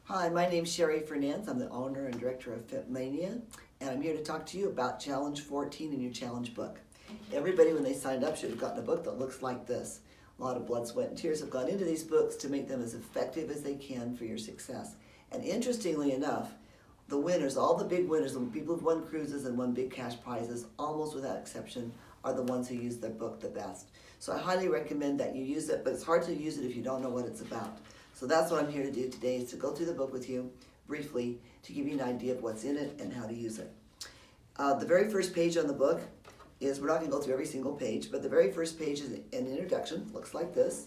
Hi, my name's Sherry Fernandez. I'm the owner and director of FitMania, and I'm here to talk to you about Challenge 14 in your challenge book. Everybody, when they signed up, should have gotten a book that looks like this. A lot of blood, sweat, and tears have gone into these books to make them as effective as they can for your success. And interestingly enough, the winners, all the big winners, the people who've won cruises and won big cash prizes, almost without exception, are the ones who use their book the best. So I highly recommend that you use it, but it's hard to use it if you don't know what it's about. So that's what I'm here to do today, is to go through the book with you briefly to give you an idea of what's in it and how to use it. The very first page on the book is, we're not going to go through every single page, but the very first page is an introduction, looks like this,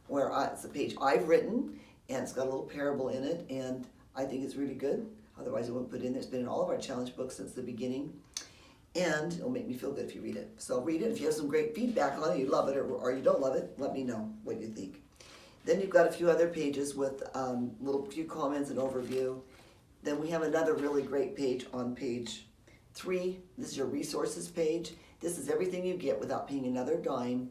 where it's a page I've written, and it's got a little parable in it, and I think it's really good. Otherwise I wouldn't put it in there. It's been in all of our challenge books since the beginning, and it'll make me feel good if you read it. So read it. If you have some great feedback on it, you love it, or you don't love it, let me know what you think. Then you've got a few other pages with few comments and overview. Then we have another really great page on page 3. This is your resources page. This is everything you get without paying another dime,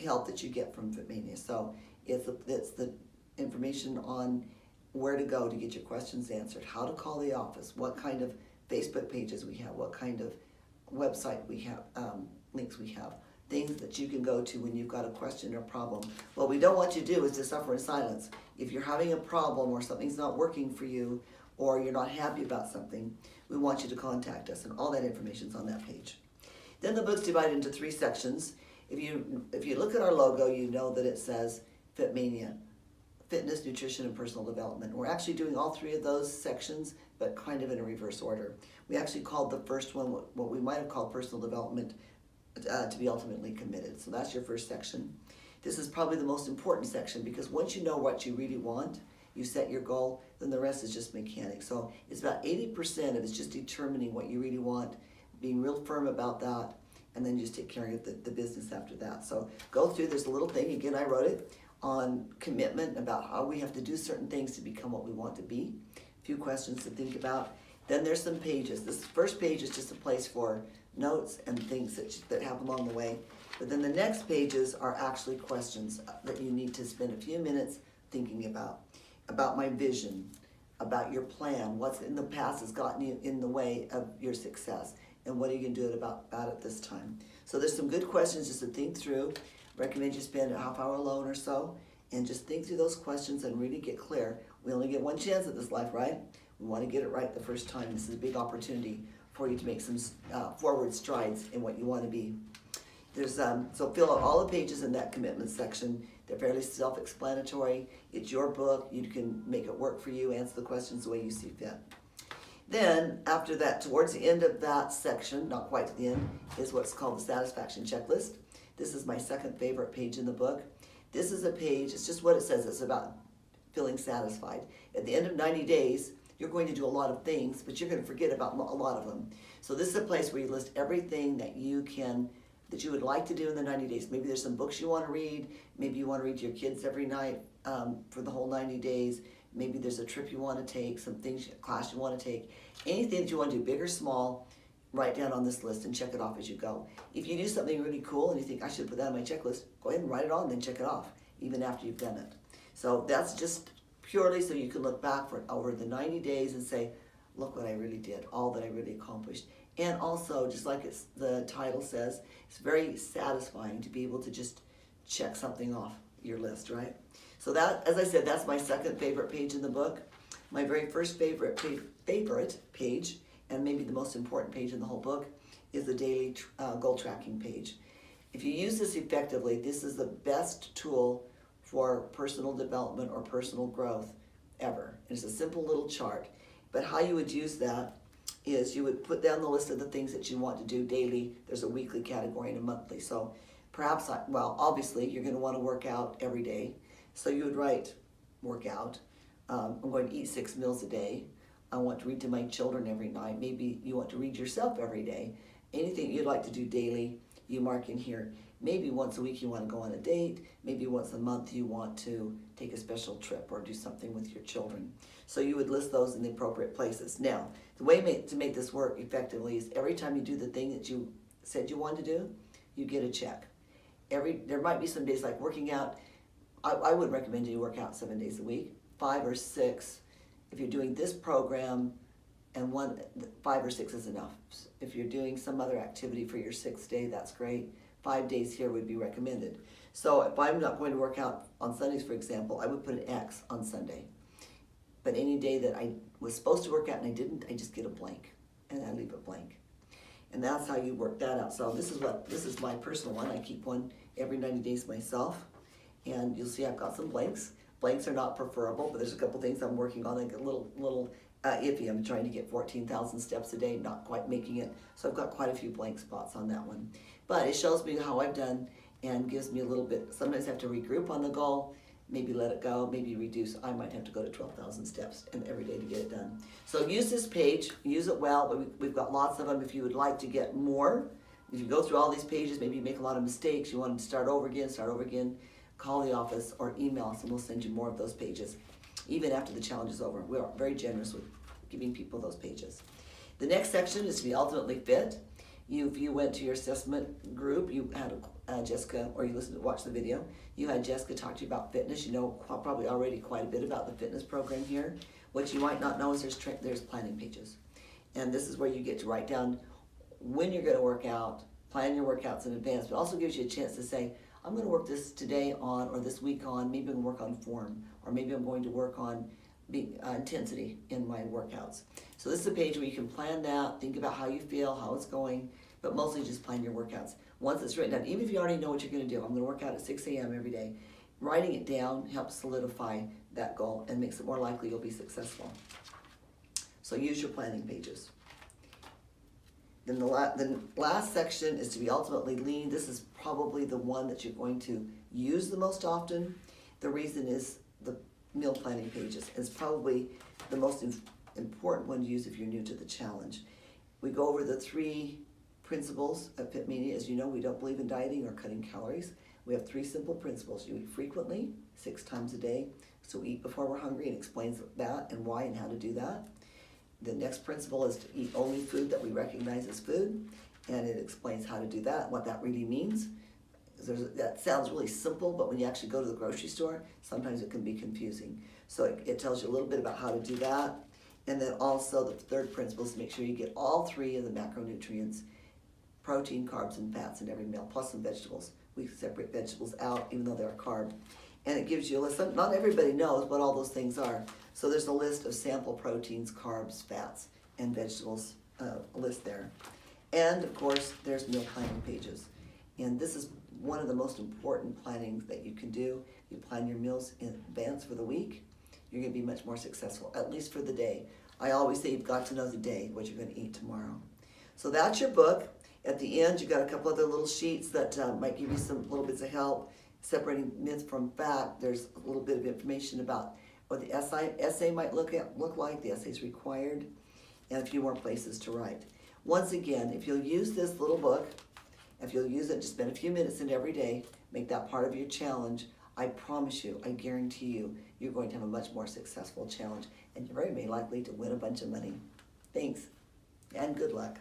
help that you get from FitMania. So it's the information on where to go to get your questions answered, how to call the office, what kind of Facebook pages we have, what kind of website we have, links we have, things that you can go to when you've got a question or problem. What we don't want you to do is to suffer in silence. If you're having a problem or something's not working for you or you're not happy about something, we want you to contact us, and all that information's on that page. Then the book's divided into 3 sections. If you look at our logo, you know that it says FitMania, Fitness, Nutrition, and Personal Development. We're actually doing all 3 of those sections, but kind of in a reverse order. We actually called the first one what we might have called Personal Development, to be ultimately committed. So that's your first section. This is probably the most important section, because once you know what you really want, you set your goal, then the rest is just mechanics. So it's about 80% of it's just determining what you really want, being real firm about that, and then just take care of the business after that. So go through, there's a little thing, again, I wrote it, on commitment, about how we have to do certain things to become what we want to be. A few questions to think about. Then there's some pages. This first page is just a place for notes and things that happen along the way. But then the next pages are actually questions that you need to spend a few minutes thinking about my vision, about your plan, what's in the past has gotten you in the way of your success, and what are you going to do about it this time. So there's some good questions just to think through. Recommend you spend a half hour alone or so and just think through those questions and really get clear. We only get one chance at this life, right? We want to get it right the first time. This is a big opportunity for you to make some forward strides in what you want to be. There's so fill out all the pages in that commitment section. They're fairly self-explanatory. It's your book. You can make it work for you, answer the questions the way you see fit. Then after that, towards the end of that section, not quite to the end, is what's called the satisfaction checklist. This is my second favorite page in the book. This is a page, it's just what it says, it's about feeling satisfied. At the end of 90 days, you're going to do a lot of things, but you're going to forget about a lot of them. So this is a place where you list everything that you would like to do in the 90 days. Maybe there's some books you want to read. Maybe you want to read to your kids every night for the whole 90 days. Maybe there's a trip you want to take, some things, a class you want to take. Anything that you want to do, big or small, write down on this list and check it off as you go. If you do something really cool and you think, I should put that on my checklist, go ahead and write it on and then check it off, even after you've done it. So that's just purely so you can look back for over the 90 days and say, look what I really did, all that I really accomplished. And also, just like the title says, it's very satisfying to be able to just check something off your list, right? So that, as I said, that's my second favorite page in the book. My very first favorite page, and maybe the most important page in the whole book, is the daily goal tracking page. If you use this effectively, this is the best tool for personal development or personal growth ever. It's a simple little chart. But how you would use that is you would put down the list of the things that you want to do daily. There's a weekly category and a monthly. So perhaps, obviously you're going to want to work out every day. So you would write, workout. I'm going to eat 6 meals a day. I want to read to my children every night. Maybe you want to read yourself every day. Anything you'd like to do daily, you mark in here. Maybe once a week you want to go on a date. Maybe once a month you want to take a special trip or do something with your children. So you would list those in the appropriate places. Now, the way to make this work effectively is every time you do the thing that you said you wanted to do, you get a check. There might be some days like working out. I would recommend you work out 7 days a week. 5 or 6 if you're doing this program, and 5 or 6 is enough. If you're doing some other activity for your 6th day, that's great. 5 days here would be recommended. So if I'm not going to work out on Sundays, for example, I would put an X on Sunday. But any day that I was supposed to work out and I didn't, I just get a blank, and I leave it blank. And that's how you work that out. So this is my personal one. I keep one every 90 days myself, and you'll see I've got some blanks. Blanks are not preferable, but there's a couple things I'm working on. I get a little iffy. I'm trying to get 14,000 steps a day, not quite making it. So I've got quite a few blank spots on that one. But it shows me how I've done and gives me a little bit. Sometimes I have to regroup on the goal, maybe let it go, maybe reduce. I might have to go to 12,000 steps every day to get it done. So use this page, use it well, but we've got lots of them. If you would like to get more, if you go through all these pages, maybe you make a lot of mistakes, you want to start over again, call the office or email us and we'll send you more of those pages. Even after the challenge is over, we are very generous with giving people those pages. The next section is to be ultimately fit. If you went to your assessment group, you had Jessica, or you watched the video, you had Jessica talk to you about fitness. You know probably already quite a bit about the fitness program here. What you might not know is there's planning pages. And this is where you get to write down when you're going to work out, plan your workouts in advance, but also gives you a chance to say, I'm going to work this today on, or this week on, maybe I'm going to work on form, or maybe I'm going to work on intensity in my workouts. So this is a page where you can plan that, think about how you feel, how it's going, but mostly just plan your workouts. Once it's written down, even if you already know what you're going to do, I'm going to work out at 6 a.m. every day, writing it down helps solidify that goal and makes it more likely you'll be successful. So use your planning pages. Then the last section is to be ultimately lean. This is probably the one that you're going to use the most often. The reason is the meal planning pages. It's probably the most important one to use if you're new to the challenge. We go over the 3 principles of FitMania. As you know, we don't believe in dieting or cutting calories. We have 3 simple principles. You eat frequently, 6 times a day. So eat before we're hungry, and explains that and why and how to do that. The next principle is to eat only food that we recognize as food, and it explains how to do that, what that really means. That sounds really simple, but when you actually go to the grocery store, sometimes it can be confusing. So it tells you a little bit about how to do that. And then also the 3rd principle is to make sure you get all 3 of the macronutrients, protein, carbs, and fats in every meal, plus some vegetables. We separate vegetables out even though they're a carb. And it gives you a list. Not everybody knows what all those things are. So there's a list of sample proteins, carbs, fats, and vegetables, a list there. And of course, there's meal planning pages. And this is one of the most important plannings that you can do. You plan your meals in advance for the week, you're going to be much more successful, at least for the day. I always say you've got to know the day, what you're going to eat tomorrow. So that's your book. At the end, you've got a couple other little sheets that might give you some little bits of help. Separating myth from fact, there's a little bit of information about what the essay might look like. The essay is required, and a few more places to write. Once again, if you'll use this little book, if you'll use it, just spend a few minutes in every day, make that part of your challenge, I promise you, I guarantee you, you're going to have a much more successful challenge, and you're very likely to win a bunch of money. Thanks, and good luck.